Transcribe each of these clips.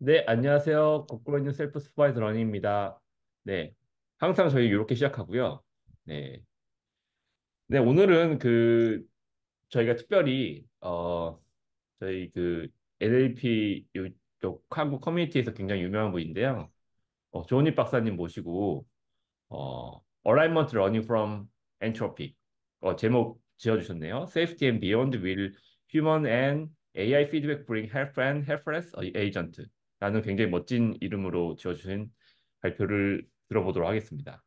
네, 안녕하세요. 거꾸로 있는 셀프 스파이더 러닝입니다. 네, 항상 저희 이렇게 시작하고요. 네, 네, 오늘은 저희가 특별히 저희 NLP 쪽 한국 커뮤니티에서 굉장히 유명한 분인데요. 조은희 박사님 모시고 Alignment Running from Entropy 제목 지어주셨네요. Safety and Beyond Will Human and AI Feedback Bring Health and Healthless Agent 라는 굉장히 멋진 이름으로 지어주신 발표를 들어보도록 하겠습니다.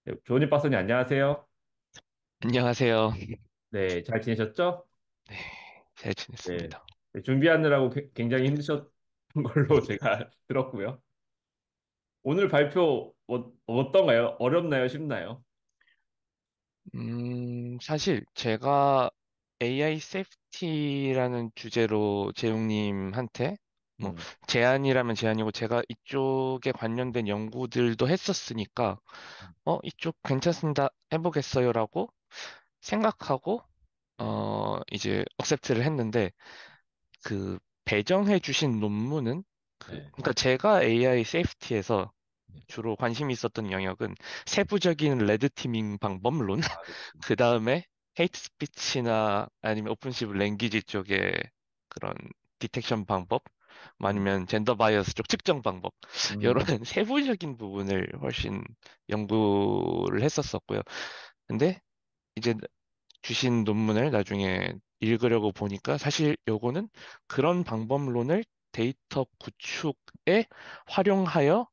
네, 조은희 박사님 안녕하세요. 안녕하세요. 네, 잘 지내셨죠? 네, 잘 네, 지냈습니다. 네, 준비하느라고 굉장히 힘드셨던 걸로 제가 들었고요. 오늘 발표 어떤가요? 어렵나요? 쉽나요? 사실 제가 AI 세이프티라는 주제로 재용님한테 뭐 음, 제안이라면 제안이고 제가 이쪽에 관련된 연구들도 했었으니까 이쪽 괜찮습니다. 해보겠어요라고 생각하고 네, 이제 억셉트를 했는데 그 배정해 주신 논문은 네, 그러니까 제가 AI 세이프티에서 네. 주로 관심이 있었던 영역은 세부적인 레드티밍 방법론, 아, 그렇죠. 그 다음에 헤이트 스피치나 아니면 오픈시브 랭귀지 쪽의 그런 디텍션 방법, 뭐 음, 아니면 젠더 바이어스 쪽 측정 방법, 이런 음, 세부적인 부분을 훨씬 연구를 했었었고요. 근데 이제 주신 논문을 나중에 읽으려고 보니까 사실 요거는 그런 방법론을 데이터 구축에 활용하여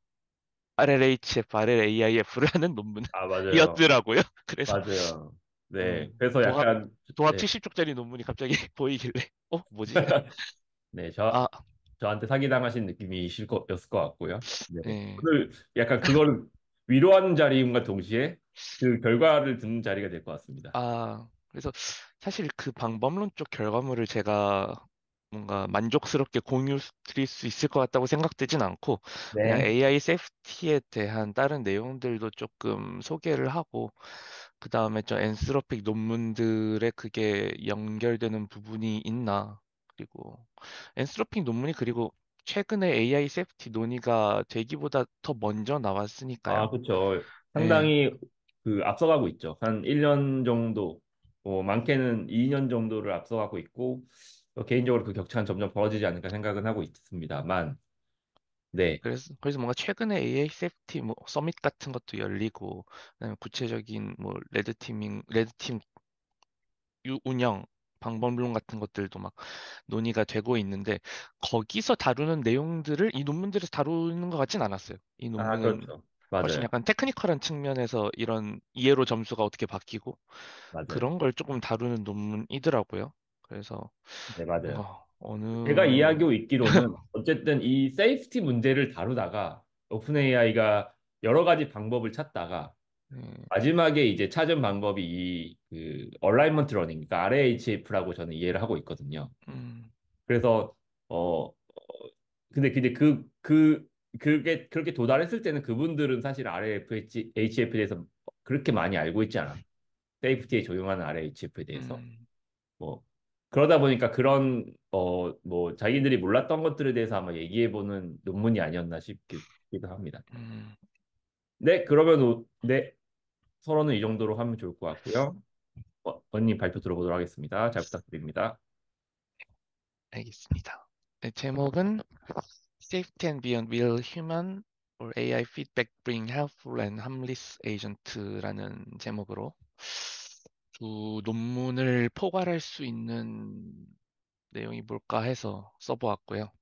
RLHF, RLAIF라는 아, 맞아요. 논문이었더라고요. 그래서 맞아요. 네. 음, 그래서 도합 약간, 도합 네. 70쪽짜리 논문이 갑자기 보이길래 뭐지? 네, 아, 저한테 사기당하신 였을 것 같고요. 네. 네. 오늘 약간 그거를 위로하는 자리임과 동시에 그 결과를 듣는 자리가 될 것 같습니다. 그래서 사실 그 방법론 쪽 결과물을 제가 뭔가 만족스럽게 공유 드릴 수 있을 것 같다고 생각되진 않고 그냥 네. AI 세이프티에 대한 다른 내용들도 조금 소개를 하고 그 다음에 좀 엔스로픽 논문들에 그게 연결되는 부분이 있나 그리고 엔스로픽 논문이 그리고 최근에 AI 세이프티 논의가 되기보다 더 먼저 아, 나왔으니까요. 그렇죠. 예. 상당히 앞서가고 있죠. 한 1년 정도, 많게는 2년 정도를 앞서가고 있고, 개인적으로 그 격차는 점점 벌어지지 않을까 생각은 하고 있습니다만, 네. 그래서 뭔가 최근에 AI 세이프티 뭐 서밋 같은 것도 열리고 그다음에 구체적인 뭐 레드팀 운영 방법론 같은 것들도 막 논의가 되고 있는데 거기서 다루는 내용들을 이 논문들에서 다루는 것 같진 않았어요. 이 아, 논문은 그렇죠. 훨씬 맞아요. 약간 테크니컬한 측면에서 이런 이해로 점수가 어떻게 바뀌고 맞아요. 그런 걸 조금 다루는 논문이더라고요. 그래서 네, 맞아요. 뭔가 제가 어느 이해하고 있기로는 어쨌든 이 세이프티 문제를 다루다가 오픈 AI가 여러 가지 방법을 찾다가 음, 마지막에 이제 찾은 방법이 얼라이먼트 러닝, 그러니까 RAHF라고 저는 이해를 하고 있거든요. 음, 그래서 근데 그게 그렇게 도달했을 때는 그분들은 사실 RAHF에 대해서 그렇게 많이 알고 있지 않아요. 세이프티에 적용하는 RAHF에 대해서. 음, 뭐 그러다 보니까 그런 뭐 자기들이 몰랐던 것들에 대해서 아마 얘기해보는 논문이 아니었나 싶기도 합니다. 음. 네, 그러면 네, 서론은 이 정도로 하면 좋을 것 같고요. 언니 발표 들어보도록 하겠습니다. 잘 부탁드립니다. 알겠습니다. 네, 제목은 Safety and Beyond Will Human or AI Feedback Bring Helpful and Harmless Agent라는 제목으로 두 논문을 포괄할 수 있는 내용이 뭘까 해서 써보았고요.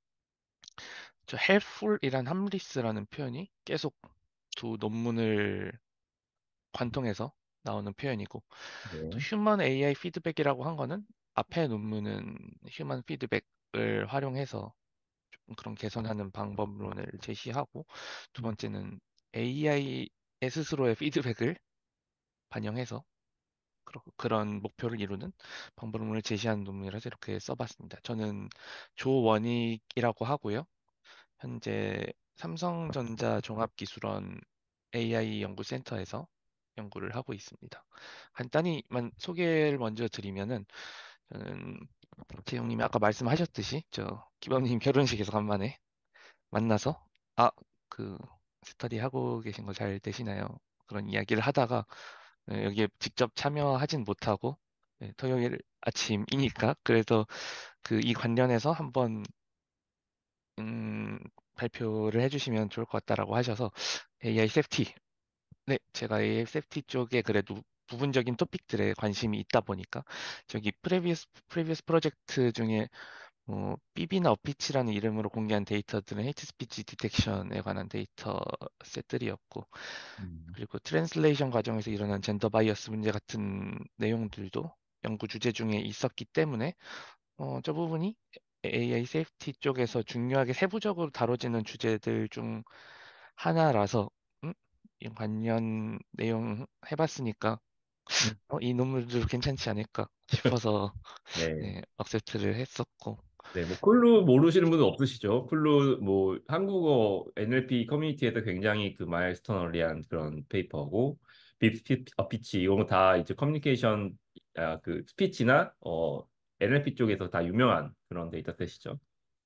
저 helpful이란 harmless라는 표현이 계속 두 논문을 관통해서 나오는 표현이고 또 네. 휴먼 AI 피드백이라고 한 거는 앞에 논문은 휴먼 피드백을 활용해서 그런 개선하는 방법론을 제시하고 두 번째는 AI의 스스로의 피드백을 반영해서 그런 목표를 이루는 방법론을 제시하는 논문이라서 이렇게 써봤습니다. 저는 조원익이라고 하고요. 현재 삼성전자 종합기술원 AI 연구센터에서 연구를 하고 있습니다. 간단히만 소개를 먼저 드리면은 저는 재영님이 아까 말씀하셨듯이 저 기범님 결혼식에서 간만에 만나서 아, 그 스터디 하고 계신 거 잘 되시나요? 그런 이야기를 하다가 여기에 직접 참여하진 못하고 토요일 아침이니까 그래서 그 이 관련해서 한번 음, 발표를 해주시면 좋을 것 같다라고 하셔서 AI 세프티 네, 제가 AFFT 쪽에 그래도 부분적인 토픽들에 관심이 있다 보니까 저기 프레비어스 프로젝트 중에 삐비나 어피치라는 이름으로 공개한 데이터들은 헤이트 스피치 디텍션에 관한 데이터 셋들이었고 음, 그리고 트랜슬레이션 과정에서 일어난 젠더 바이어스 문제 같은 내용들도 연구 주제 중에 있었기 때문에 저 부분이 AI 세이프티 쪽에서 중요하게 세부적으로 다뤄지는 주제들 중 하나라서 음? 이 관련 내용 해봤으니까 음. 이 논문도 괜찮지 않을까 싶어서 네. 네, 억셉트를 했었고 네, 뭐 클루 모르시는 분은 없으시죠? 클루 뭐 한국어 NLP 커뮤니티에서 굉장히 그 마일스토너리한 그런 페이퍼고 빅스피 피치 이런 거 다 이제 커뮤니케이션 그 스피치나 NLP 쪽에서 다 유명한 그런 데이터셋이죠.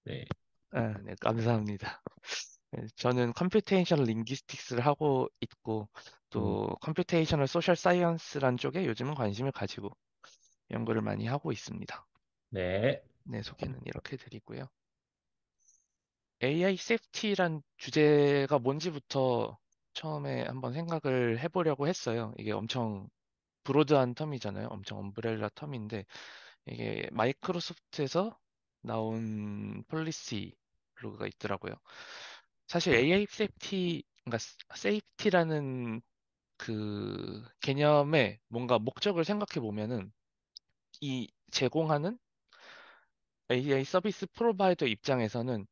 네. 네, 감사합니다. 네, 저는 컴퓨테이셔널 링귀스틱스를 하고 있고 음, 또 컴퓨테이셔널 소셜 사이언스란 쪽에 요즘은 관심을 가지고 연구를 많이 하고 있습니다. 네. 네, 소개는 이렇게 드리고요. AI 세이프티란 주제가 뭔지부터 처음에 한번 생각을 해보려고 했어요. 이게 엄청 브로드한 텀이잖아요. 엄청 엄브렐라 텀인데 이게 마이크로소프트에서 나온 폴리시 블로그가 있더라고요. 사실 AI 세이프티, 그러니까 세이프티라는 그 개념의 뭔가 목적을 생각해 보면은 이 제공하는 AI 서비스 프로바이더 입장에서는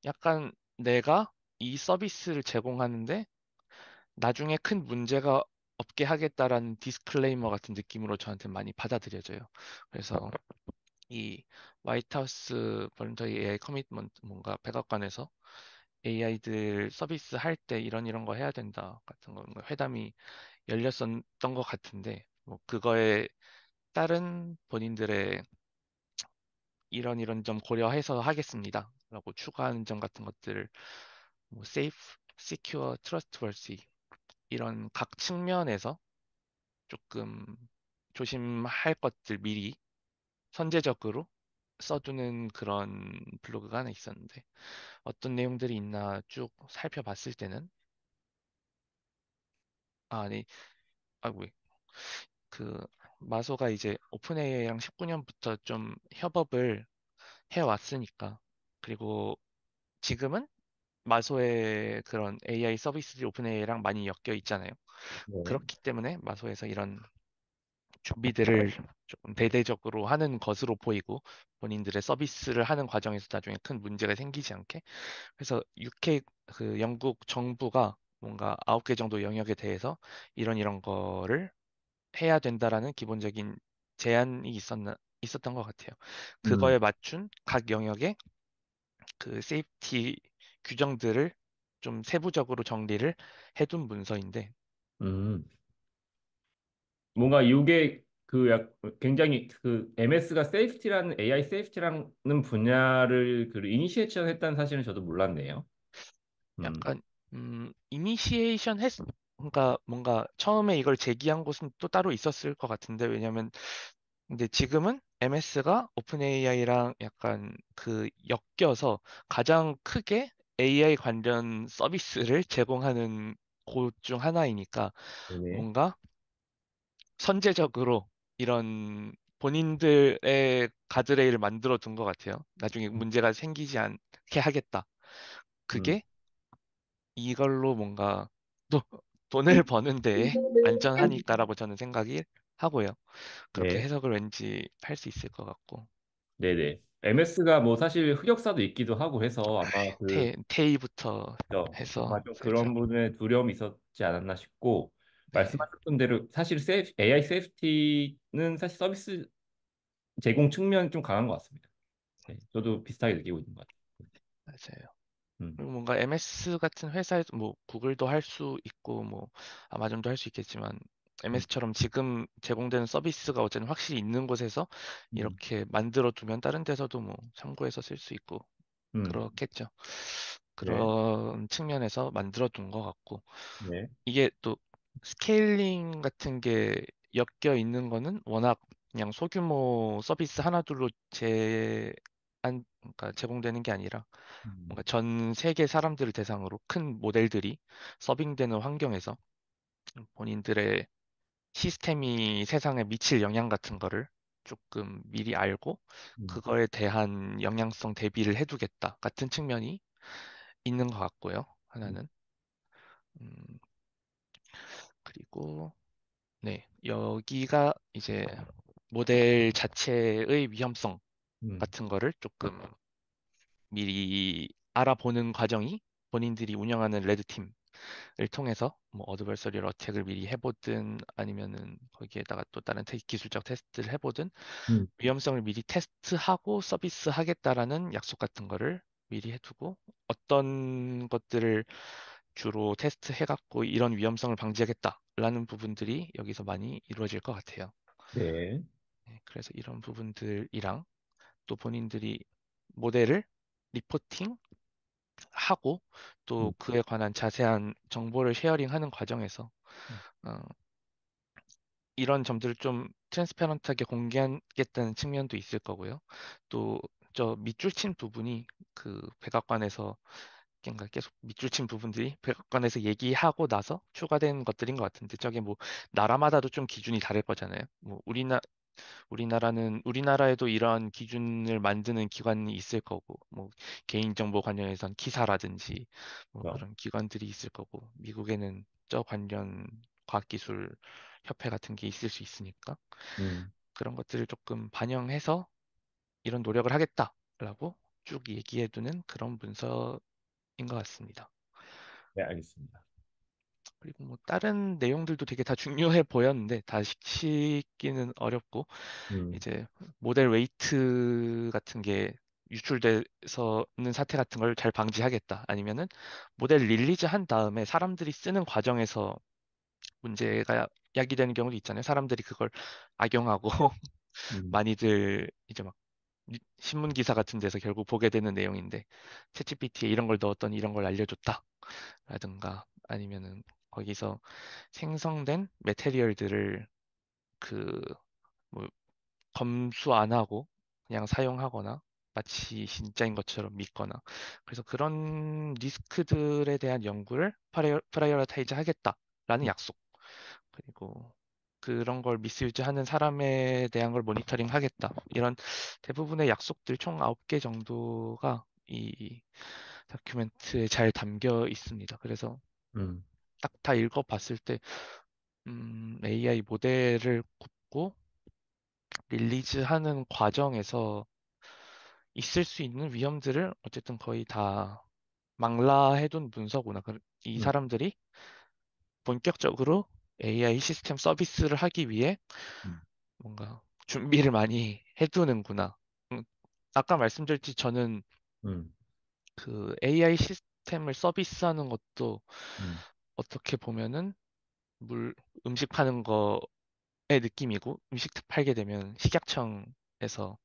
약간 내가 이 서비스를 제공하는데 나중에 큰 문제가 없게 하겠다라는 디스클레이머 같은 느낌으로 저한테 많이 받아들여져요. 그래서 이 화이트하우스 볼런터리 AI 커미트먼트 뭔가 백악관에서 AI들 서비스 할 때 이런 거 해야 된다 같은 거 뭔가 회담이 열렸었던 것 같은데 뭐 그거에 따른 본인들의 이런 점 고려해서 하겠습니다. 라고 추가하는 점 같은 것들을 뭐 safe, secure, trustworthy 이런 각 측면에서 조금 조심할 것들 미리 선제적으로 써두는 그런 블로그가 하나 있었는데 어떤 내용들이 있나 쭉 살펴봤을 때는 아니 아이고 그 마소가 이제 오픈 AI랑 19년부터 좀 협업을 해왔으니까 그리고 지금은 마소의 그런 AI 서비스들이 오픈 AI랑 많이 엮여 있잖아요. 네. 그렇기 때문에 마소에서 이런 준비들을 조금 대대적으로 하는 것으로 보이고 본인들의 서비스를 하는 과정에서 나중에 큰 문제가 생기지 않게 그래서 UK 그 영국 정부가 뭔가 9개 정도 영역에 대해서 이런 거를 해야 된다라는 기본적인 제안이 있었던 것 같아요. 음, 그거에 맞춘 각 영역의 그 세이프티 규정들을 좀 세부적으로 정리를 해둔 문서인데 음. 뭔가 이게 굉장히 그 MS가 세이프티라는 AI 세이프티라는 분야를 그 이니시에이션 했다는 사실은 저도 몰랐네요. 음, 약간 이니시에이션 그러니까 뭔가 처음에 이걸 제기한 곳은 또 따로 있었을 것 같은데 왜냐면 근데 지금은 MS가 오픈 AI랑 약간 그 엮여서 가장 크게 AI 관련 서비스를 제공하는 곳 중 하나이니까 네네. 뭔가 선제적으로 이런 본인들의 가드레일을 만들어 둔 것 같아요. 나중에 문제가 생기지 않게 하겠다. 음, 그게 이걸로 뭔가 또 돈을 버는 데에 안전하니까라고 저는 생각이 하고요. 그렇게 네. 해석을 왠지 할 수 있을 것 같고. 네네. MS가 뭐 사실 흑역사도 있기도 하고 해서 아마 테이부터 아마 해서 좀 그렇죠. 그런 부분에 두려움이 있었지 않았나 싶고 네, 말씀하셨던 대로 사실 AI 세이프티는 사실 서비스 제공 측면 좀 강한 것 같습니다. 네, 저도 비슷하게 느끼고 있는 것 같아요. 맞아요. 음, 그리고 뭔가 MS 같은 회사에서 뭐 구글도 할 수 있고 뭐 아마존도 할 수 있겠지만 음, MS처럼 지금 제공되는 서비스가 어쨌든 확실히 있는 곳에서 음, 이렇게 만들어 두면 다른 데서도 뭐 참고해서 쓸 수 있고 음. 그렇겠죠. 네. 그런 측면에서 만들어 둔 것 같고, 네. 이게 또 스케일링 같은 게 엮여 있는 거는 워낙 그냥 소규모 서비스 하나둘로 그러니까 제공되는 게 아니라 뭔가 음. 전 세계 사람들을 대상으로 큰 모델들이 서빙되는 환경에서 본인들의 시스템이 세상에 미칠 영향 같은 거를 조금 미리 알고 음. 그거에 대한 영향성 대비를 해두겠다 같은 측면이 있는 것 같고요. 음. 하나는. 음, 그리고 네, 여기가 이제 모델 자체의 위험성 음. 같은 거를 조금 미리 알아보는 과정이 본인들이 운영하는 레드팀을 통해서 뭐 어드버서리 어택을 미리 해보든 아니면은 거기에다가 또 다른 기술적 테스트를 해보든 음. 위험성을 미리 테스트하고 서비스하겠다라는 약속 같은 거를 미리 해두고 어떤 것들을 주로 테스트해갖고 이런 위험성을 방지하겠다라는 부분들이 여기서 많이 이루어질 것 같아요. 네. 네, 그래서 이런 부분들이랑 또 본인들이 모델을 리포팅하고 또 음. 그에 관한 자세한 정보를 쉐어링하는 과정에서 어, 이런 점들을 좀 트랜스페런트하게 공개하겠다는 측면도 있을 거고요. 또 저 밑줄 친 부분이 그 백악관에서 그러니까 계속 밑줄 친 부분들이 백악관에서 얘기하고 나서 추가된 것들인 것 같은데 저게 뭐 나라마다도 좀 기준이 다를 거잖아요. 뭐 우리나라에도 이러한 기준을 만드는 기관이 있을 거고, 뭐 개인정보 관련해선 키사라든지 뭐 그렇죠. 그런 기관들이 있을 거고, 미국에는 저 관련 과학기술 협회 같은 게 있을 수 있으니까 음. 그런 것들을 조금 반영해서 이런 노력을 하겠다라고 쭉 얘기해두는 그런 문서인 것 같습니다. 네, 알겠습니다. 그리고 뭐 다른 내용들도 되게 다 중요해 보였는데 다 짚기는 어렵고 음. 이제 모델 웨이트 같은 게 유출돼서는 사태 같은 걸 잘 방지하겠다. 아니면은 모델 릴리즈 한 다음에 사람들이 쓰는 과정에서 문제가 야기되는 경우도 있잖아요. 사람들이 그걸 악용하고 음. 많이들 이제 막 신문 기사 같은 데서 결국 보게 되는 내용인데 챗GPT에 이런 걸 넣었더니 이런 걸 알려줬다라든가 아니면은 거기서 생성된 매테리얼들을 그뭐 검수 안 하고 그냥 사용하거나 마치 진짜인 것처럼 믿거나 그래서 그런 리스크들에 대한 연구를 프라이어타이즈 하겠다라는 약속 그리고 그런 걸 미스유즈하는 사람에 대한 걸 모니터링 하겠다 이런 대부분의 약속들 총 9개 정도가 이 다큐멘트에 잘 담겨 있습니다. 그래서 음. 딱 다 읽어봤을 때 AI 모델을 굽고 릴리즈하는 과정에서 있을 수 있는 위험들을 어쨌든 거의 다 망라해둔 문서구나. 이 음. 사람들이 본격적으로 AI 시스템 서비스를 하기 위해 음. 뭔가 준비를 많이 해두는구나. 음, 아까 말씀드렸듯이 저는 음. 그 AI 시스템을 서비스하는 것도 음. 어떻게 보면은 물, 음식 파는 거의 느낌이고 음식 팔게 되면 식약청에서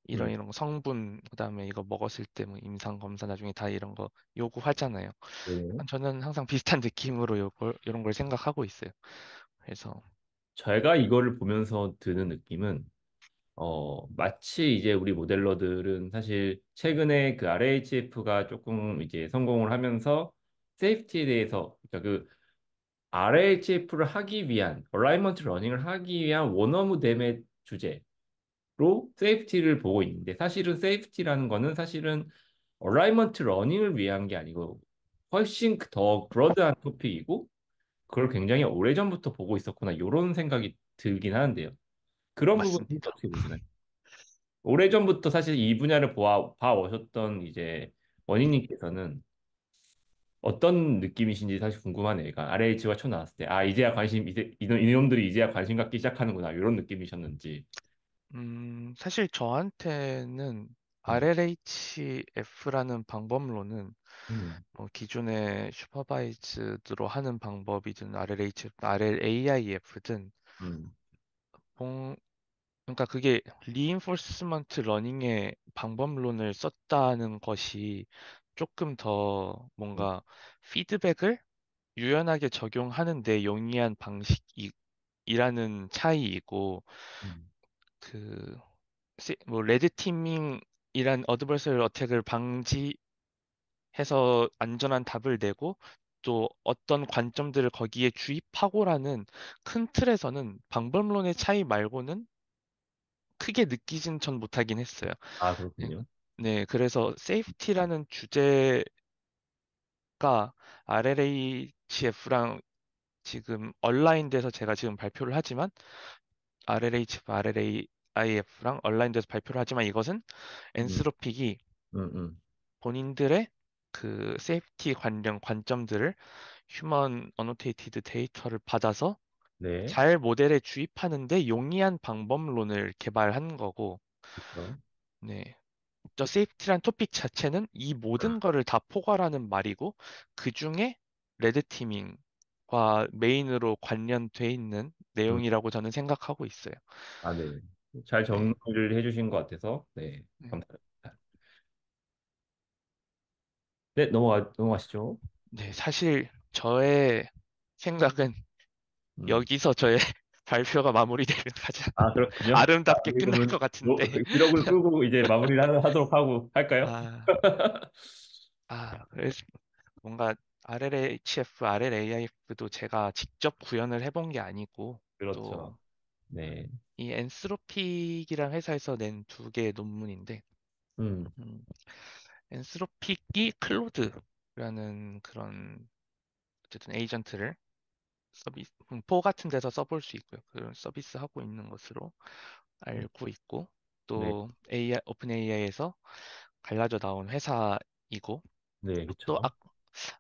이런 음. 이런 거 성분 그다음에 이거 먹었을 때 뭐 임상 검사 나중에 다 이런 거 요구하잖아요. 네. 저는 항상 비슷한 느낌으로 요걸 이런 걸 생각하고 있어요. 그래서 제가 이거를 보면서 드는 느낌은 마치 이제 우리 모델러들은 사실 최근에 그 RHF가 조금 이제 성공을 하면서 세이프티에 대해서 그러니까 그 RHF를 하기 위한 얼라이먼트 러닝을 하기 위한 원어무 댐의 주제로 세이프티를 보고 있는데 사실은 세이프티라는 거는 사실은 얼라이먼트 러닝을 위한 게 아니고 훨씬 더 브로드한 토픽이고 그걸 굉장히 오래전부터 보고 있었구나 이런 생각이 들긴 하는데요. 그런 부분 맞습니다. 어떻게 보시나요? 오래전부터 사실 이 분야를 봐오셨던 이제 원희님께서는 어떤 느낌이신지 사실 궁금하네요. 그러니까 RH가 초 나왔을 때, 아, 이제야 관심, 이놈들이 이제야 관심 갖기 시작하는구나, 이런 느낌이셨는지. 사실 저한테는 음. RLHF라는 방법론은 음. 뭐 기존의 슈퍼바이즈드로 하는 방법이든 RLHF, RLAIF든 음. 그러니까 그게 리인포스먼트 러닝의 방법론을 썼다는 것이 조금 더 음, 뭔가 피드백을 유연하게 적용하는데 용이한 방식이라는 차이이고, 음, 그 뭐 레드 티밍이란 어드버서리 어택을 방지해서 안전한 답을 내고 또 어떤 관점들을 거기에 주입하고라는 큰 틀에서는 방법론의 차이 말고는 크게 느끼진 전 못하긴 했어요. 아, 네, 그렇군요. 네, 그래서 세이프티라는 주제가 RLHF랑 지금 얼라인돼서 제가 지금 발표를 하지만 RLHF, RLAIF랑 얼라인돼서 발표를 하지만 이것은 음, 엔스로픽이 음. 본인들의 그 세이프티 관련 관점들을 휴먼 어노테이티드 데이터를 받아서 네, 잘 모델에 주입하는데 용이한 방법론을 개발한 거고, 그렇죠. 네. 저 세이프티란 토픽 자체는 이 모든 거를 다 포괄하는 말이고, 그 중에 레드티밍과 메인으로 관련돼 있는 음, 내용이라고 저는 생각하고 있어요. 아, 네. 잘 네. 정리를 해주신 것 같아서, 네, 네. 감사합니다. 네, 넘어가시죠. 네, 사실 저의 생각은 음. 여기서 저의 발표가 마무리되면 가장 아, 그렇군요. 아, 아름답게 우리 끝날 그러면 것 같은데. 기록을 끄고 이제 마무리를 하도록 하고 할까요? 아, 그래서 뭔가 RLHF, RLAIF도 제가 직접 구현을 해본 게 아니고, 그렇죠. 또 네. 이 엔스로픽이랑 회사에서 낸 두 개의 논문인데, 음, 음, 엔스로픽이 클로드라는 그런 어쨌든 에이전트를 포 같은 데서 써볼 수 있고요. 그런 서비스 하고 있는 것으로 알고 있고, 네, 또 오픈 AI에서 갈라져 나온 회사이고, 네, 또 그렇죠.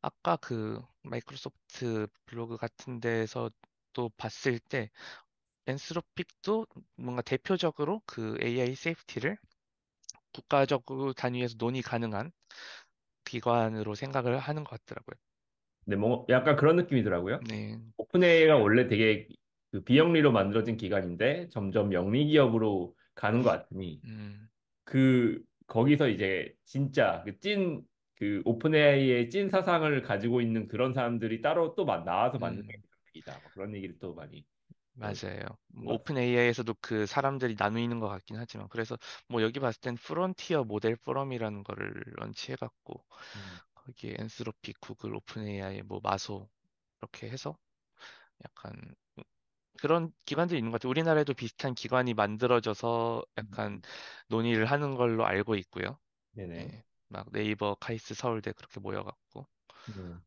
아까 그 마이크로소프트 블로그 같은 데서 또 봤을 때 엔스로픽도 뭔가 대표적으로 그 AI 세이프티를 국가적 단위에서 논의 가능한 기관으로 생각을 하는 것 같더라고요. 네, 뭐 약간 그런 느낌이더라고요. 네, 오픈AI가 원래 되게 그 비영리로 만들어진 기관인데 점점 영리 기업으로 가는 것 같으니 음, 거기서 이제 진짜 그 오픈AI의 찐 사상을 가지고 있는 그런 사람들이 따로 또 나와서 만든 게 음, 이다. 뭐 그런 얘기를 또 많이 네, 맞아요. 뭐 것 오픈 같습니다. AI에서도 그 사람들이 나누이는 것 같긴 하지만 그래서 뭐 여기 봤을 땐 프론티어 모델 포럼이라는 거를 런치해갖고 음, 거기에 엔스로피, 구글, 오픈 AI, 뭐 마소 이렇게 해서 약간 그런 기관들이 있는 것 같아요. 우리나라에도 비슷한 기관이 만들어져서 약간 음. 논의를 하는 걸로 알고 있고요. 네네. 예, 막 네이버, 카이스트, 서울대 그렇게 모여갖고 음.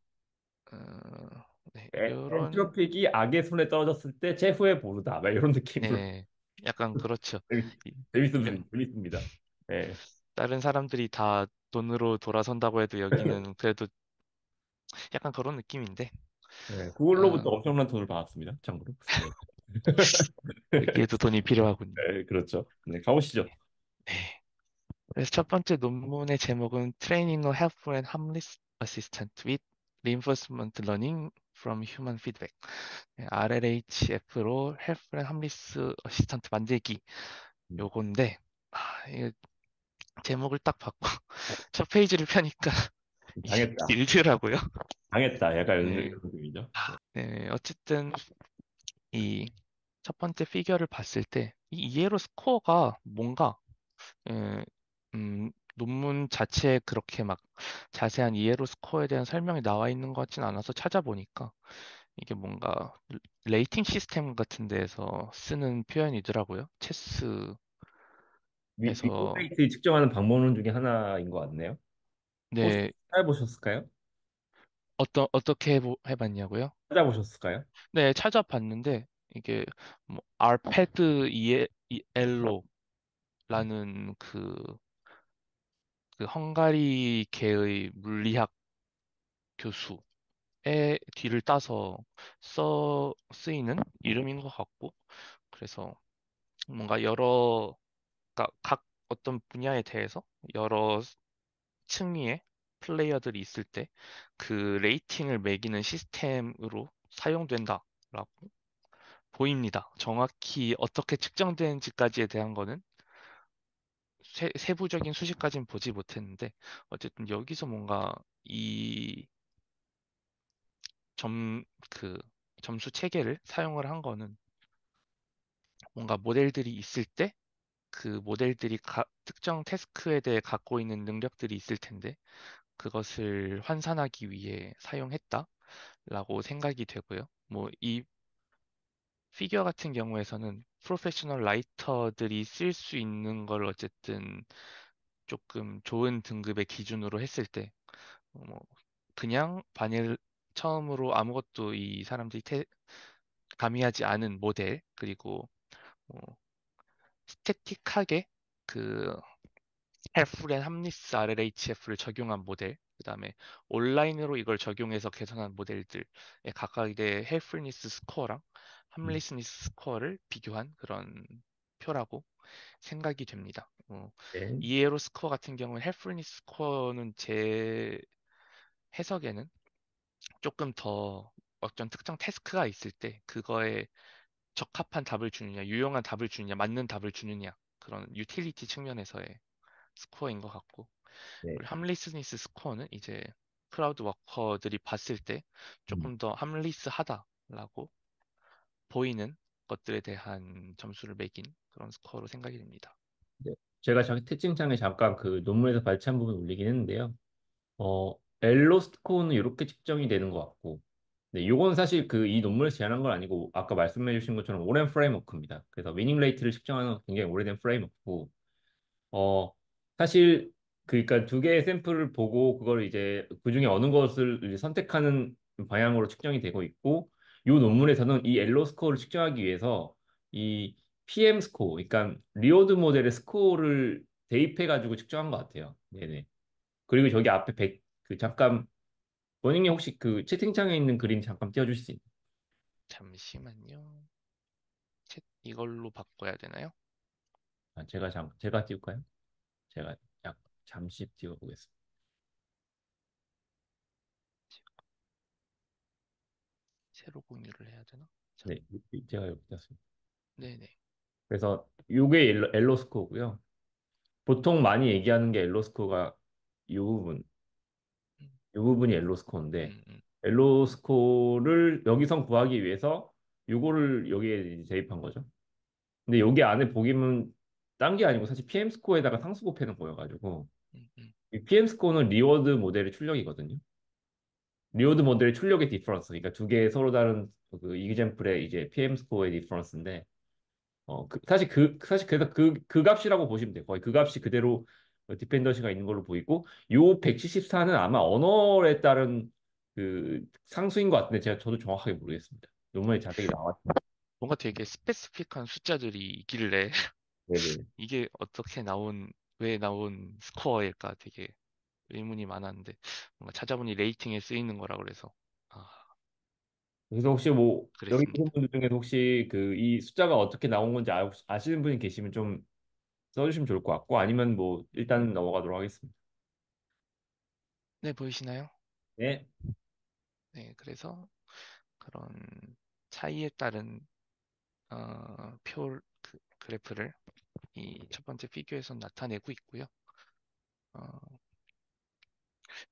네, 이런 엔트로픽이 악의 손에 떨어졌을 때 최후의 보루다. 막 이런 느낌으로 네, 약간 그렇죠. 이- 여- 재밌습니다. 네. 다른 사람들이 다 돈으로 돌아선다고 해도 여기는 그래도 약간 그런 느낌인데 네, 아, 그걸로부터 엄청난 돈을 받았습니다. 참고로. 네. 여기에도 돈이 필요하군요. 네, 그렇죠. 네, 가보시죠. 네. 그래서 첫 번째 논문의 제목은 Training a Helpful and Harmless Assistant with Reinforcement Learning from Human Feedback. RLHF로 Helpful and Harmless Assistant 만들기 음, 요건데 이게 제목을 딱 받고 첫 페이지를 펴니까 이게 당했다. 길더라고요. 당했다. 약간 네. 이런 느낌이죠. 네, 어쨌든 이 첫 번째 피겨를 봤을 때 이 이에로 스코어가 뭔가 논문 자체에 그렇게 막 자세한 이에로 스코어에 대한 설명이 나와 있는 것 같진 않아서 찾아보니까 이게 뭔가 레이팅 시스템 같은 데에서 쓰는 표현이더라고요. 체스에서 윗플레이트 측정하는 방법론 중에 하나인 것 같네요. 혹시 네, 찾아보셨을까요? 어떻게 해봤냐고요? 찾아보셨을까요? 네, 찾아봤는데 이게 뭐 알페드 이엘로라는 그 헝가리계의 물리학 교수의 뒤를 따서 쓰이는 이름인 것 같고 그래서 뭔가 그러니까 각 어떤 분야에 대해서 여러 층위의 플레이어들이 있을 때 그 레이팅을 매기는 시스템으로 사용된다라고 보입니다. 정확히 어떻게 측정되는지까지에 대한 거는 세부적인 수식까지는 보지 못했는데 어쨌든 여기서 뭔가 이 점, 그 점수 체계를 사용을 한 거는 뭔가 모델들이 있을 때 그 모델들이 특정 태스크에 대해 갖고 있는 능력들이 있을 텐데 그것을 환산하기 위해 사용했다라고 생각이 되고요. 뭐 이 피규어 같은 경우에서는 프로페셔널 라이터들이 쓸 수 있는 걸 어쨌든 조금 좋은 등급의 기준으로 했을 때 뭐 그냥 바닐 처음으로 아무것도 이 사람들이 가미하지 않은 모델 그리고 뭐 스태틱하게 그 헬프렌 함리스 RLHF를 적용한 모델, 그다음에 온라인으로 이걸 적용해서 개선한 모델들의 각각의 헬프니스 스코어랑 함리스니스 스코어를 비교한 그런 표라고 생각이 됩니다. 네. 이에로 스코어 같은 경우는 헬프니스 스코어는 제 해석에는 조금 더 어떤 특정 태스크가 있을 때 그거에 적합한 답을 주느냐, 유용한 답을 주느냐, 맞는 답을 주느냐 그런 유틸리티 측면에서의 스코어인 것 같고 네. 그리고 함리스니스 스코어는 이제 크라우드 워커들이 봤을 때 음. 조금 더 함리스하다라고 보이는 것들에 대한 점수를 매긴 그런 스코어로 생각이 됩니다. 네. 제가 채팅창에 잠깐 그 논문에서 발췌한 부분 올리긴 했는데요. 엘로스코어는 이렇게 측정이 되는 것 같고, 네, 요건 사실 그 이 논문에서 제안한 건 아니고 아까 말씀해 주신 것처럼 오랜 프레임워크입니다. 그래서 위닝 레이트를 측정하는 굉장히 오래된 프레임워크고, 어, 사실 그러니까 두 개의 샘플을 보고 그걸 이제 그 중에 어느 것을 이제 선택하는 방향으로 측정이 되고 있고, 요 논문에서는 이 엘로 스코어를 측정하기 위해서 이 PM 스코어, 그러니까 리오드 모델의 스코어를 대입해 가지고 측정한 것 같아요. 네네. 그리고 저기 앞에 그 잠깐 원영님 혹시 그 채팅창에 있는 그림 잠깐 띄워주실 수 있나요? 잠시만요. 이걸로 바꿔야 되나요? 아, 제가 띄울까요? 제가 약 잠시 띄워보겠습니다. 새로 공유를 해야 되나? 자, 네, 제가 여기 띄웠습니다. 네네. 그래서 요게 엘로 스코어고요. 보통 많이 얘기하는 게 엘로 스코어가 이 부분, 음, 이 부분이 엘로 스코어인데 음, 음, 엘로 스코어를 여기선 구하기 위해서 요거를 여기에 이제 대입한 거죠. 근데 여기 안에 보기면 딴 게 아니고 사실 PM 스코어에다가 상수 곱해는 거여가지고 음, 음, 이 PM 스코어는 리워드 모델의 출력이거든요. 리워드 모델의 출력의 디퍼런스, 그러니까 두 개의 서로 다른 그 이그젠플의 이제 PM 스코어의 디퍼런스인데 사실 그래서 그 값이라고 보시면 돼요. 거의 그 값이 그대로 디펜던시가 있는 걸로 보이고 요 174는 아마 언어에 따른 그 상수인 것 같은데 저도 정확하게 모르겠습니다. 논문에 자세히 나왔죠. 뭔가 되게 스페시픽한 숫자들이 있길래 네네. 이게 어떻게 왜 나온 스코어일까 되게 의문이 많았는데 뭔가 찾아보니 레이팅에 쓰이는 거라 그래서 아, 그래서 혹시 뭐 여기 계신 그랬습니다. 분들 중에서 혹시 그 이 숫자가 어떻게 나온 건지 아시는 분이 계시면 좀 써주시면 좋을 것 같고 아니면 뭐 일단 넘어가도록 하겠습니다. 네, 보이시나요? 네. 네, 그래서 그런 차이에 따른 그래프를 이 첫 번째 피규어에서 나타내고 있고요. 어,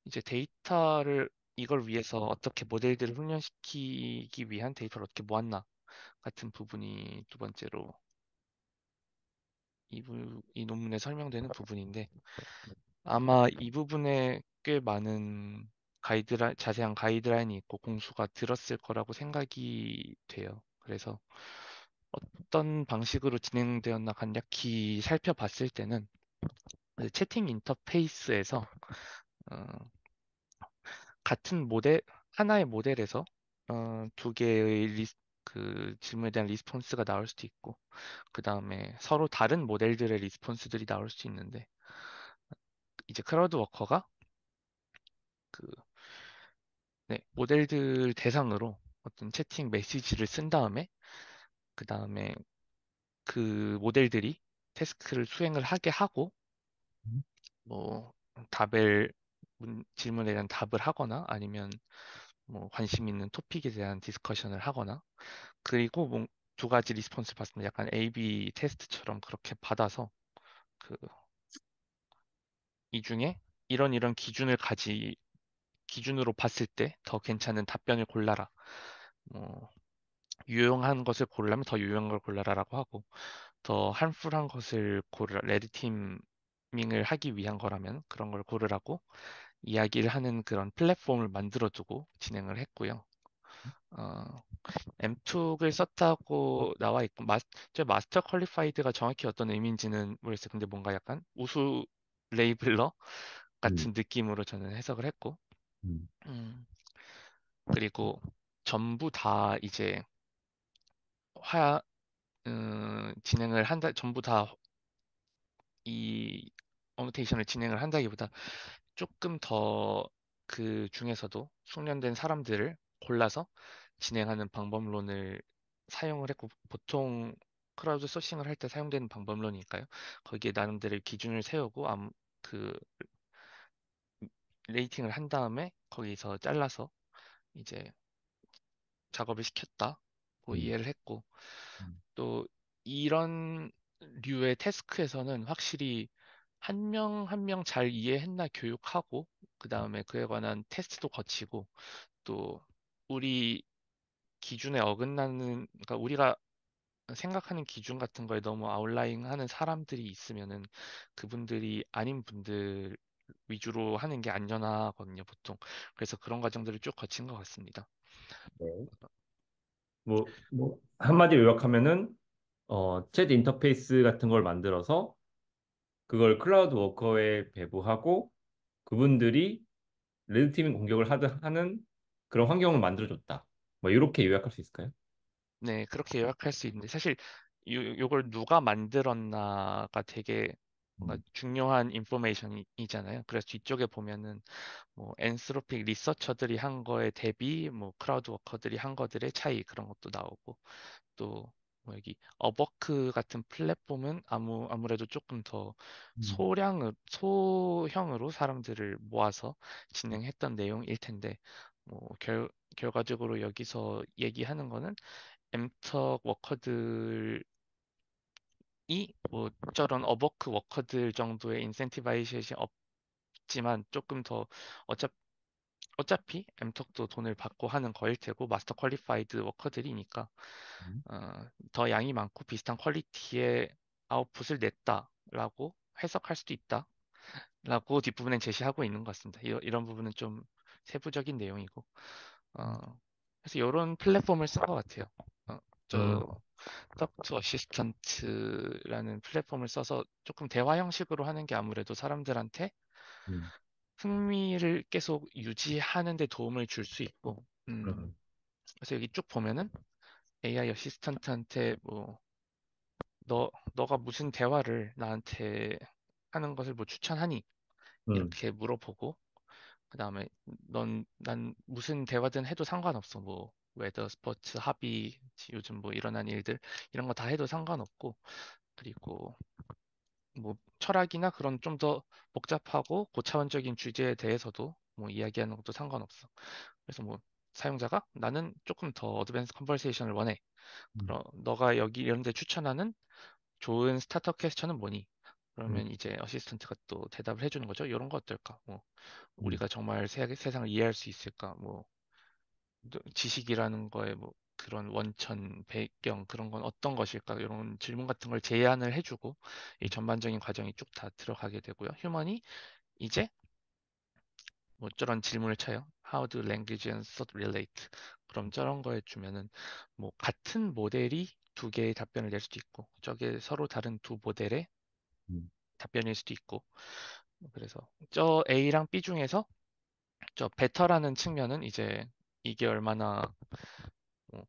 이제 데이터를 이걸 위해서 어떻게 모델들을 훈련시키기 위한 데이터를 어떻게 모았나 같은 부분이 두 번째로 이 논문에 설명되는 부분인데 아마 이 부분에 꽤 많은 자세한 가이드라인이 있고 공수가 들었을 거라고 생각이 돼요. 그래서 어떤 방식으로 진행되었나 간략히 살펴봤을 때는 그 채팅 인터페이스에서 어, 같은 하나의 모델에서 두 개의 그 질문에 대한 리스폰스가 나올 수도 있고, 그 다음에 서로 다른 모델들의 리스폰스들이 나올 수 있는데, 이제 크라우드 워커가 그 네, 모델들 대상으로 어떤 채팅 메시지를 쓴 다음에, 그 다음에 그 모델들이 태스크를 수행을 하게 하고, 뭐 질문에 대한 답을 하거나 아니면 뭐 관심 있는 토픽에 대한 디스커션을 하거나 그리고 두 가지 리스폰스 봤습니다. 약간 A/B 테스트처럼 그렇게 받아서 그 이 중에 이런 이런 기준으로 봤을 때 더 괜찮은 답변을 골라라. 뭐 유용한 것을 고르려면 더 유용한 걸 골라라라고 하고, 더 harmful한 것을 고르라. 레드 팀밍을 하기 위한 거라면 그런 걸 고르라고 이야기를 하는 그런 플랫폼을 만들어 두고 진행을 했고요. 어, M툭을 썼다고 나와 있고, 저 마스터 퀄리파이드가 정확히 어떤 의미인지는 모르겠어요. 근데 뭔가 약간 우수 레이블러 음, 같은 느낌으로 저는 해석을 했고, 음, 음, 그리고 전부 다 이제 화, 진행을 한다, 전부 다 이 어노테이션을 진행을 한다기보다 조금 더 그 중에서도 숙련된 사람들을 골라서 진행하는 방법론을 사용을 했고, 보통 크라우드 소싱을 할 때 사용되는 방법론이니까요. 거기에 나름대로 기준을 세우고 그 레이팅을 한 다음에 거기서 잘라서 이제 작업을 시켰다고 음, 이해를 했고, 음, 또 이런 류의 태스크에서는 확실히 한 명 한 명 잘 이해했나 교육하고, 그 다음에 그에 관한 테스트도 거치고, 또 우리 기준에 어긋나는, 그러니까 우리가 생각하는 기준 같은 거에 너무 아웃라잉 하는 사람들이 있으면은 그분들이 아닌 분들 위주로 하는 게 안전하거든요, 보통. 그래서 그런 과정들을 쭉 거친 것 같습니다. 네. 한마디로 요약하면은, 챗 인터페이스 같은 걸 만들어서 그걸 클라우드 워커에 배부하고 그분들이 레드팀 공격을 하는 그런 환경을 만들어줬다. 뭐 이렇게 요약할 수 있을까요? 네, 그렇게 요약할 수 있는데, 사실 요걸 누가 만들었나가 되게 뭔가 음, 중요한 인포메이션이잖아요. 그래서 뒤쪽에 보면은 뭐 엔스로픽 리서처들이 한 거에 대비 뭐 크라우드 워커들이 한 것들의 차이, 그런 것도 나오고, 또 뭐 여기 어버크 같은 플랫폼은 아무래도 조금 더 음, 소형으로 사람들을 모아서 진행했던 내용일 텐데, 뭐 결과적으로 여기서 얘기하는 거는 엠턱 워커들이 뭐 저런 어버크 워커들 정도의 인센티바이제이션이 없지만 조금 더 어차, 어차피 엠턱도 돈을 받고 하는 거일 테고, 마스터 퀄리파이드 워커들이니까 음, 더 양이 많고 비슷한 퀄리티의 아웃풋을 냈다라고 해석할 수도 있다라고 뒷부분엔 제시하고 있는 것 같습니다. 이런 부분은 좀 세부적인 내용이고, 그래서 이런 플랫폼을 쓴 것 같아요. 어, 음, 저 닥터 어시스턴트라는 플랫폼을 써서 조금 대화 형식으로 하는 게 아무래도 사람들한테 음, 흥미를 계속 유지하는 데 도움을 줄 수 있고, 음, 그래서 여기 쭉 보면은 AI 어시스턴트한테 뭐 너가 무슨 대화를 나한테 하는 것을 뭐 추천하니? 음, 이렇게 물어보고, 그 다음에 난 무슨 대화든 해도 상관없어. 뭐 웨더, 스포츠, 합의, 요즘 뭐 일어난 일들, 이런 거 다 해도 상관없고, 그리고 뭐 철학이나 그런 좀 더 복잡하고 고차원적인 주제에 대해서도 뭐 이야기하는 것도 상관없어. 그래서 뭐 사용자가 나는 조금 더 어드밴스 컨버세이션을 원해. 음, 그럼 너가 여기 이런 데 추천하는 좋은 스타터 퀘스천은 뭐니? 음, 그러면 이제 어시스턴트가 또 대답을 해주는 거죠. 이런 거 어떨까? 뭐 음, 우리가 정말 세상을 이해할 수 있을까? 뭐 지식이라는 거에 뭐 그런 원천, 배경 그런 건 어떤 것일까? 이런 질문 같은 걸 제안을 해주고 이 전반적인 과정이 쭉 다 들어가게 되고요. 휴먼이 이제 뭐 저런 질문을 쳐요. How do language and thought relate? 그럼 저런 거 해주면은 뭐 같은 모델이 두 개의 답변을 낼 수도 있고, 저게 서로 다른 두 모델의 음, 답변일 수도 있고, 그래서 저 A랑 B 중에서 저 베터라는 측면은 이제 이게 얼마나 뭐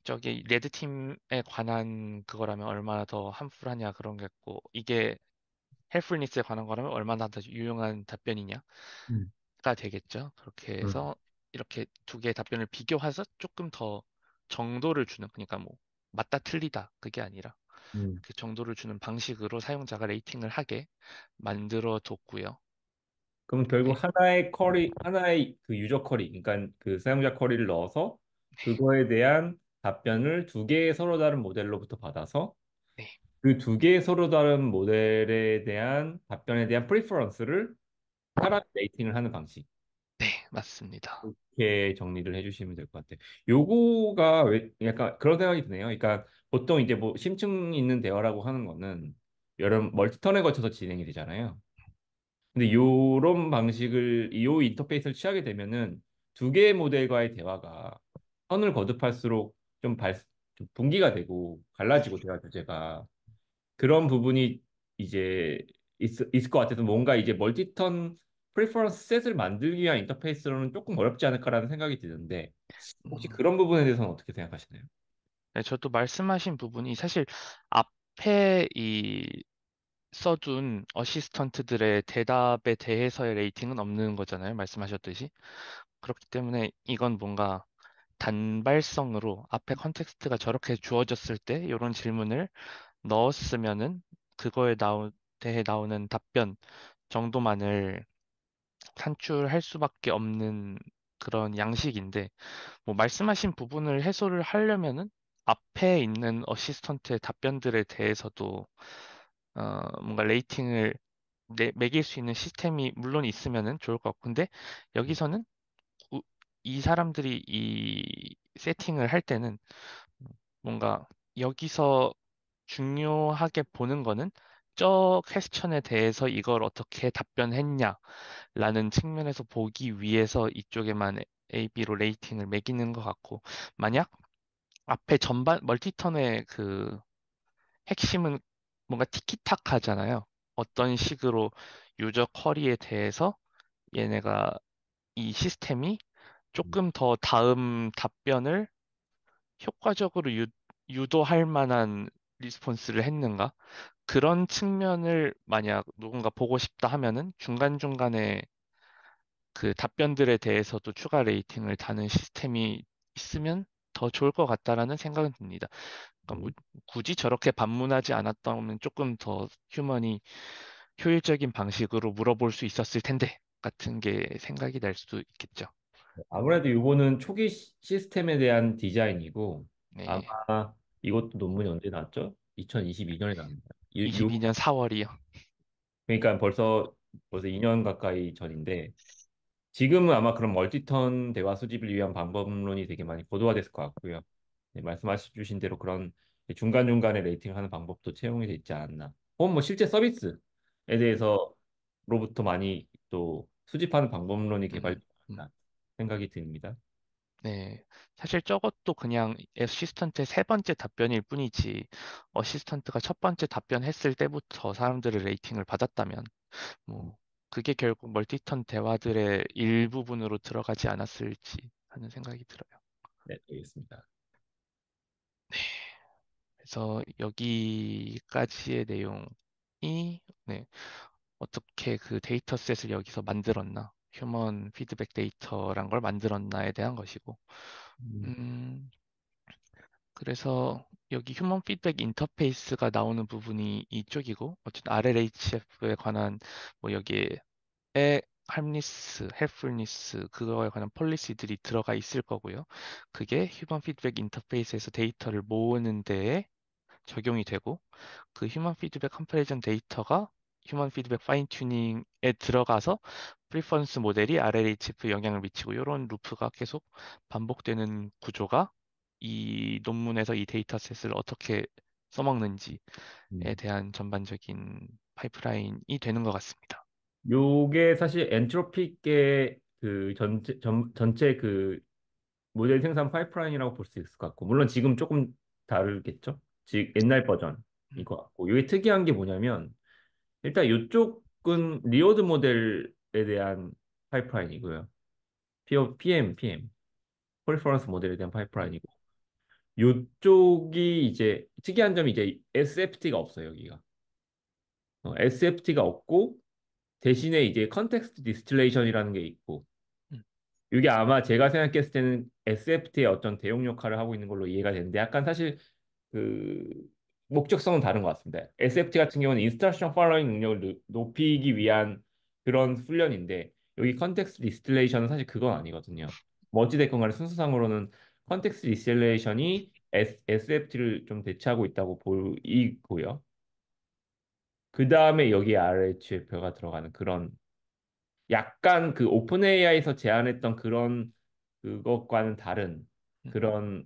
저게 레드 팀에 관한 그거라면 얼마나 더 함풀하냐 그런 게 있고, 이게 헬프니스에 관한 거라면 얼마나 더 유용한 답변이냐가 음, 되겠죠. 그렇게 음, 해서 이렇게 두 개의 답변을 비교해서 조금 더 정도를 주는, 그러니까 뭐 맞다 틀리다 그게 아니라 음. 그 정도를 주는 방식으로 사용자가 레이팅을 하게 만들어 뒀고요. 그럼 결국 네. 하나의 그 유저 쿼리, 그러니까 그 사용자 쿼리를 넣어서 그거에 대한 답변을 두 개의 서로 다른 모델로부터 받아서 네. 그 두 개의 서로 다른 모델에 대한 답변에 대한 프리퍼런스를 사람 레이팅을 하는 방식. 네, 맞습니다. 이렇게 정리를 해주시면 될 것 같아요. 요거가 왜 약간 그런 생각이 드네요. 그러니까 보통 이제 뭐 심층 있는 대화라고 하는 거는 여러 멀티턴에 거쳐서 진행이 되잖아요. 근데 요런 방식을 요 인터페이스를 취하게 되면은 두 개의 모델과의 대화가 선을 거듭할수록 좀 분기가 되고 갈라지고 대화 주제가 그런 부분이 이제 있을 것 같아서 뭔가 이제 멀티턴 프리퍼런스 셋을 만들기 위한 인터페이스로는 조금 어렵지 않을까라는 생각이 드는데 혹시 음, 그런 부분에 대해서는 어떻게 생각하시나요? 네, 저도 말씀하신 부분이 사실 앞에 이 써둔 어시스턴트들의 대답에 대해서의 레이팅은 없는 거잖아요. 말씀하셨듯이. 그렇기 때문에 이건 뭔가 단발성으로 앞에 컨텍스트가 저렇게 주어졌을 때 이런 질문을 넣었으면은 그거에 대해 나오는 답변 정도만을 산출할 수밖에 없는 그런 양식인데 뭐 말씀하신 부분을 해소를 하려면은 앞에 있는 어시스턴트의 답변들에 대해서도 뭔가 레이팅을 매길 수 있는 시스템이 물론 있으면은 좋을 것 같고 근데 여기서는 우- 이 사람들이 이 세팅을 할 때는 뭔가 여기서 중요하게 보는 거는 저 퀘스천에 대해서 이걸 어떻게 답변했냐라는 측면에서 보기 위해서 이쪽에만 A, B로 레이팅을 매기는 것 같고 만약 앞에 전반 멀티턴의 그 핵심은 뭔가 티키타카잖아요. 어떤 식으로 유저 쿼리에 대해서 얘네가 이 시스템이 조금 더 다음 답변을 효과적으로 유도할 만한 리스폰스를 했는가? 그런 측면을 만약 누군가 보고 싶다 하면은 중간중간에 그 답변들에 대해서도 추가 레이팅을 다는 시스템이 있으면 더 좋을 것 같다라는 생각은 듭니다. 그러니까 뭐 굳이 저렇게 반문하지 않았다면 조금 더 휴먼이 효율적인 방식으로 물어볼 수 있었을 텐데 같은 게 생각이 날 수도 있겠죠. 아무래도 이거는 초기 시스템에 대한 디자인이고 네, 아마 이것도 논문이 언제 나왔죠? 2022년에 나왔습니다. 22년 4월이요. 그러니까 벌써 2년 가까이 전인데 지금은 아마 그런 멀티턴 대화 수집을 위한 방법론이 되게 많이 고도화됐을 것 같고요. 네, 말씀하신 주신 대로 그런 중간중간에 레이팅하는 방법도 채용이 돼 있지 않았나. 혹은 뭐 실제 서비스에 대해서로부터 많이 또 수집하는 방법론이 음, 개발되지 음. 않았나 생각이 듭니다. 네. 사실 저것도 그냥 어시스턴트의 세 번째 답변일 뿐이지, 어시스턴트가 첫 번째 답변했을 때부터 사람들의 레이팅을 받았다면, 뭐, 그게 결국 멀티턴 대화들의 일부분으로 들어가지 않았을지 하는 생각이 들어요. 네, 알겠습니다. 그래서 여기까지의 내용이, 네, 어떻게 그 데이터셋을 여기서 만들었나, 휴먼 피드백 데이터란 걸 만들었나에 대한 것이고, 음, 음, 그래서 여기 휴먼 피드백 인터페이스가 나오는 부분이 이쪽이고 어쨌든 RLHF에 관한 뭐 여기에 harmless, helpfulness 그거에 관한 폴리시들이 들어가 있을 거고요. 그게 휴먼 피드백 인터페이스에서 데이터를 모으는 데에 적용이 되고 그 휴먼 피드백 컴패리전 데이터가 휴먼 피드백 파인 튜닝에 들어가서 프리퍼런스 모델이 RLHF 영향을 미치고 이런 루프가 계속 반복되는 구조가 이 논문에서 이 데이터셋을 어떻게 써먹는지에 음. 대한 전반적인 파이프라인이 되는 것 같습니다. 요게 사실 엔트로피의 그 전체 그 모델 생산 파이프라인이라고 볼 수 있을 것 같고, 물론 지금 조금 다르겠죠? 즉, 옛날 버전인 음, 것 같고, 이게 특이한 게 뭐냐면, 일단 이쪽은 리오드 모델에 대한 파이프라인이고요. PM, 퍼포먼스 모델에 대한 음, 파이프라인이고, 이쪽이 이제 특이한 점이 이제 SFT가 없어요, 여기가. SFT가 없고, 대신에 이제 컨텍스트 디스틸레이션이라는 게 있고, 음, 이게 아마 제가 생각했을 때는 SFT의 어떤 대용 역할을 하고 있는 걸로 이해가 되는데 약간 사실 그 목적성은 다른 것 같습니다. SFT 같은 경우는 인스트럭션 팔로잉 능력을 높이기 위한 그런 훈련인데 여기 컨텍스트 디스틸레이션은 사실 그건 아니거든요. 뭐 어찌됐건 간에 순서상으로는 컨텍스트 디스틸레이션이 SFT를 좀 대체하고 있다고 보이고요. 그 다음에 여기 RHF가 들어가는 그런 약간 그 오픈 AI에서 제안했던 그런 그것과는 다른 음, 그런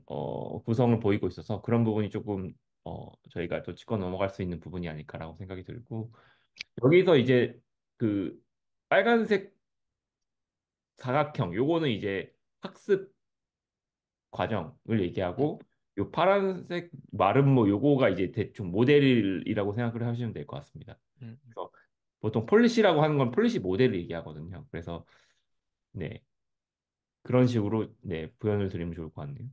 구성을 보이고 있어서 그런 부분이 조금 저희가 또 짚고 넘어갈 수 있는 부분이 아닐까라고 생각이 들고 여기서 이제 그 빨간색 사각형 요거는 이제 학습 과정을 음, 얘기하고 요 파란색 마름모 요거가 이제 대충 모델이라고 생각을 하시면 될 것 같습니다. 음. 그래서 보통 폴리시라고 하는 건 폴리시 모델을 얘기하거든요. 그래서 네 그런 식으로 네 부연을 드리면 좋을 것 같네요.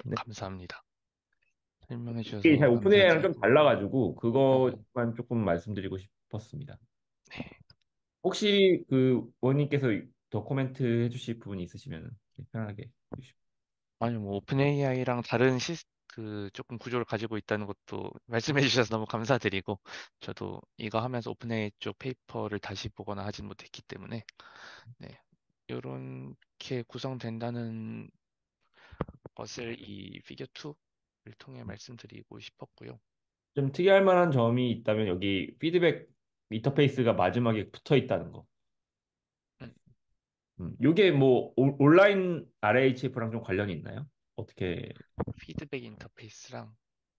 네. 감사합니다. 설명해 이게 주셔서 잘 오픈 AI랑 좀 감사드리고. 달라가지고 음, 그것만 조금 말씀드리고 싶었습니다. 네. 혹시 그 원님께서 더 코멘트 해주실 부분이 있으시면 편하게 해주시고. 아니 뭐 오픈 AI랑 다른 그 조금 구조를 가지고 있다는 것도 말씀해 주셔서 너무 감사드리고, 저도 이거 하면서 오픈 AI 쪽 페이퍼를 다시 보거나 하진 못했기 때문에, 네. 요렇게 구성된다는 것을 이 피겨 2를 통해 말씀드리고 싶었고요. 좀 특이할 만한 점이 있다면 여기 피드백 인터페이스가 마지막에 붙어 있다는 거. 음, 요게 뭐 온라인 RHF랑 좀 관련이 있나요? 어떻게? 피드백 인터페이스랑.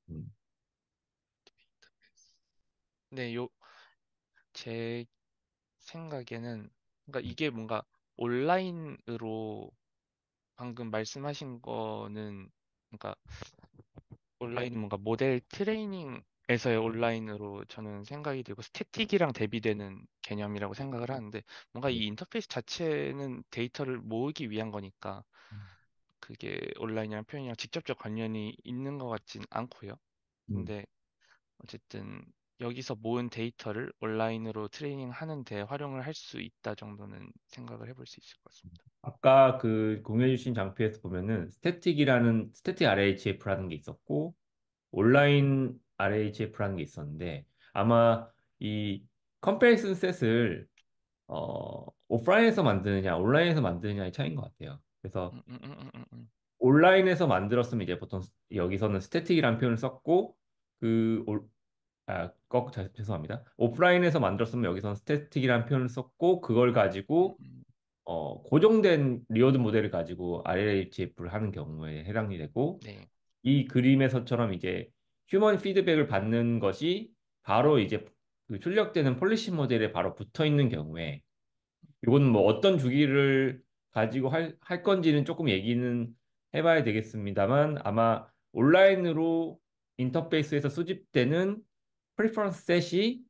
음, 네, 제 생각에는, 그러니까 이게 뭔가 온라인으로, 방금 말씀하신 거는, 그러니까 온라인 뭔가 모델 트레이닝에서의 온라인으로 저는 생각이 되고, 스태틱이랑 대비되는 개념이라고 생각을 하는데, 뭔가 네. 이 인터페이스 자체는 데이터를 모으기 위한 거니까 음, 그게 온라인이랑 표현이랑 직접적 관련이 있는 것 같진 않고요. 음. 근데 어쨌든 여기서 모은 데이터를 온라인으로 트레이닝 하는데 활용을 할 수 있다 정도는 생각을 해볼 수 있을 것 같습니다. 아까 그 공유해 주신 장표에서 보면은 스태틱 RHF라는 게 있었고 온라인 RHF라는 게 있었는데 아마 이 컴패리슨 셋을 오프라인에서 만드느냐 온라인에서 만드느냐의 차이인 것 같아요. 그래서 음, 음, 음, 음, 음, 온라인에서 만들었으면 이제 보통 여기서는 스태틱이라는 표현을 썼고 그 죄송합니다. 오프라인에서 만들었으면 여기서는 스태틱이라는 표현을 썼고 그걸 가지고 음. 고정된 리워드 모델을 가지고 RLHF를 하는 경우에 해당이 되고 네. 이 그림에서처럼 이제 휴먼 피드백을 받는 것이 바로 이제 그 출력되는 폴리시 모델에 바로 붙어 있는 경우에 이거는 뭐 어떤 주기를 가지고 할 건지는 조금 얘기는 해봐야 되겠습니다만 아마 온라인으로 인터페이스에서 수집되는 프리퍼런스 셋이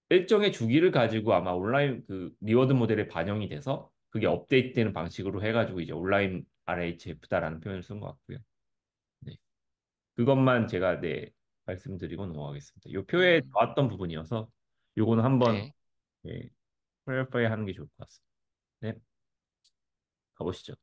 일정의 주기를 가지고 아마 온라인 그 리워드 모델에 반영이 돼서 그게 업데이트되는 방식으로 해가지고 이제 온라인 RHF다라는 표현을 쓴 것 같고요. 네. 그것만 제가 네 말씀드리고 넘어가겠습니다. 이 표에 음, 나왔던 부분이어서 요거는 한번 네. 네, 클리어파이 하는 게 좋을 것 같습니다. 네, 가보시죠.